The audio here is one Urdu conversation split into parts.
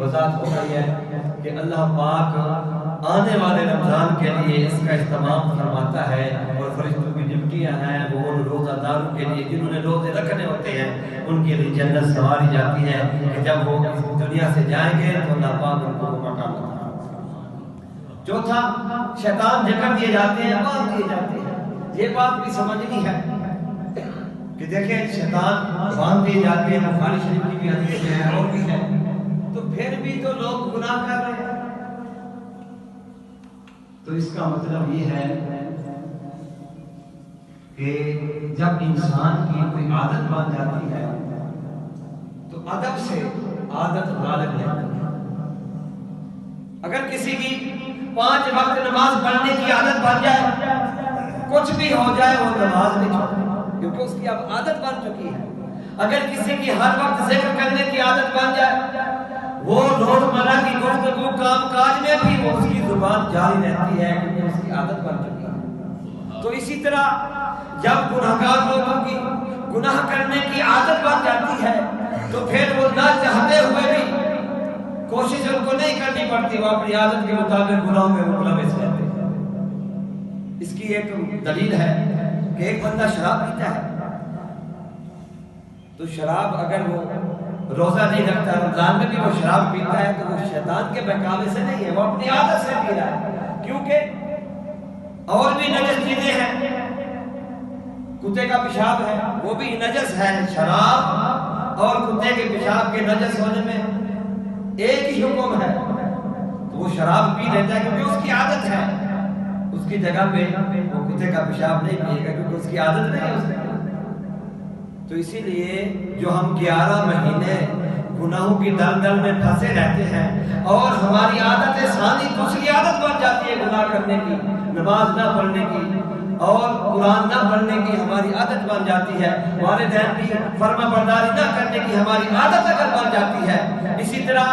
وضاحت ہو گئی ہے کہ اللہ پاک آنے والے رمضان کے لیے اس کا اہتمام فرماتا ہے، اور فرشتوں کی ڈیوٹیاں ہیں وہ ان روزہ داروں کے لیے جنہوں نے روزے رکھنے ہوتے ہیں ان کے لیے جنت سنواری جاتی ہے کہ جب وہ اس دنیا سے جائیں گے تو اللہ پاک ان کو مقام عطا۔ چوتھا، شیطان جکڑ دیے جاتے ہیں، باندھ دیے جاتے ہیں۔ یہ بات بھی سمجھنی ہے کہ دیکھیں شیطان باندھ دیے جاتے ہیں، بخاری شریف کی بھی حدیث ہے اور بھی ہے، تو پھر بھی تو لوگ گناہ کر رہے ہیں۔ تو اس کا مطلب یہ ہے کہ جب انسان کی کوئی عادت بن جاتی ہے تو ادب سے عادت غالب ہے۔ اگر کسی کی 5 وقت نماز پڑھنے کی عادت بن جائے، کچھ بھی ہو جائے وہ نماز نہیں چھوڑے کیونکہ اس کی اب عادت بن چکی ہے۔ اگر کسی کی ہر وقت ذکر کرنے کی عادت بن جائے، وہ روزمرہ کی گفتگو کام کاج میں بھی وہ اس کی زبان جاری رہتی ہے کیونکہ اس کی عادت بن چکی ہے۔ تو اسی طرح جب گناہگار لوگوں کی گناہ کرنے کی عادت بن جاتی ہے تو پھر وہ نہ چاہتے ہوئے بھی کوشش ان کو نہیں کرنی پڑتی، وہ اپنی عادت کے مطابق گناہوں میں ملوث رہتے ہیں۔ اس کی ایک دلیل ہے کہ ایک بندہ شراب پیتا ہے تو شراب اگر وہ روزہ نہیں رکھتا، رمضان میں بھی وہ شراب پیتا ہے تو وہ شیطان کے بہکاوے سے نہیں ہے، وہ اپنی عادت سے پی رہا ہے، کیونکہ اور بھی نجس چیزیں ہیں۔ کتے کا پیشاب ہے وہ بھی نجس ہے، شراب اور کتے کے پیشاب کے نجس ہونے میں ایک ہی حکم ہے، تو وہ شراب پی لیتا ہے کیونکہ اس کی عادت ہے، اس کی جگہ پہ وہ کتے کا پیشاب نہیں پیے گا کیونکہ اس کی عادت نہیں ہے اس کی۔ تو اسی لیے جو ہم 11 مہینے گناہوں کی دلدل میں پھنسے رہتے ہیں اور ہماری عادت ثانی دوسری عادت بن جاتی ہے گناہ کرنے کی، نماز نہ پڑھنے کی اور قرآن نہ پڑھنے کی ہماری عادت بن جاتی ہے، والدین کی فرما برداری نہ کرنے کی ہماری عادت اگر بن جاتی ہے، اسی طرح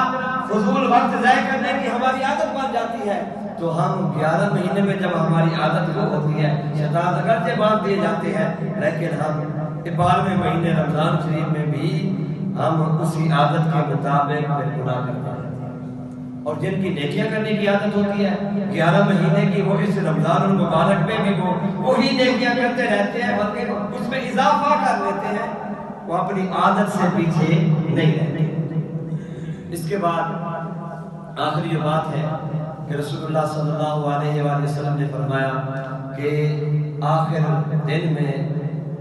فضول وقت ضائع کرنے کی ہماری عادت بن جاتی ہے، تو ہم 11 مہینے میں جب ہماری عادت وہ ہوتی ہے، شیطان اگرچہ باندھ دیے جاتے ہیں لیکن ہم 12ویں مہینے رمضان شریف میں بھی ہم اسی عادت کے مطابق گناہ کرتے ہیں۔ اور جن کی نیکیاں کرنے کی عادت ہوتی ہے 11 مہینے کی، وہ اس رمضان المبارک میں بھی وہ وہی نیکیاں کرتے رہتے ہیں بلکہ اس میں اضافہ کر لیتے ہیں، وہ اپنی عادت سے پیچھے نہیں رہتے۔ اس کے بعد آخری جو بات ہے کہ رسول اللہ صلی اللہ علیہ وآلہ وسلم نے فرمایا کہ آخر دن میں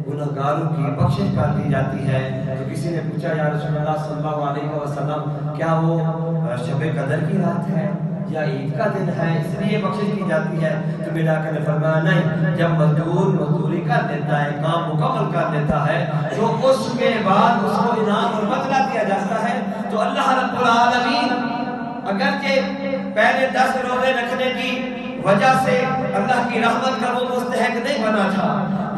گناہگاروں کی بخشش کر دی جاتی ہے۔ تو کسی نے پوچھا یا رسول اللہ صلی اللہ علیہ وسلم کیا وہ شب قدر کی رات ہے یا عید کا دن ہے اس لیے بخشش کی جاتی ہے؟ تو میرا آقا نے فرمایا نہیں، جب مزدور مزدوری کر لیتا ہے، کام مکمل کر لیتا ہے تو اس کے بعد اس کو انعام اور بدلہ دیا جاتا ہے۔ تو اللہ رب العالمین اگرچہ پہلے 10 روزے رکھنے کی وجہ سے اللہ کی رحمت کا وہ مستحق نہیں بنا تھا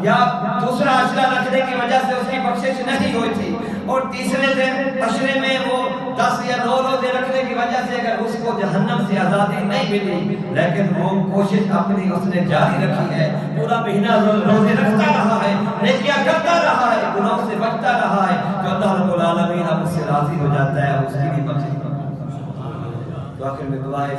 یا دوسرا عشرہ رکھنے کی وجہ سے اس کی بخشش نہیں ہوئی تھی، اور تیسرے دن عشرے میں وہ 10 یا 9 روزے رکھنے کی وجہ سے اگر اس کو جہنم سے آزادی نہیں ملی لیکن وہ کوشش اپنی اس نے جاری رکھی ہے، پورا مہینہ روزے رکھتا رہا ہے، نیکیاں کرتا رہا ہے، گناہوں سے بچتا رہا ہے، تو اللہ رب العالمین اب اس سے راضی ہو جاتا ہے، اس کی بھی بخشش۔ تو آخر میں دعا ہے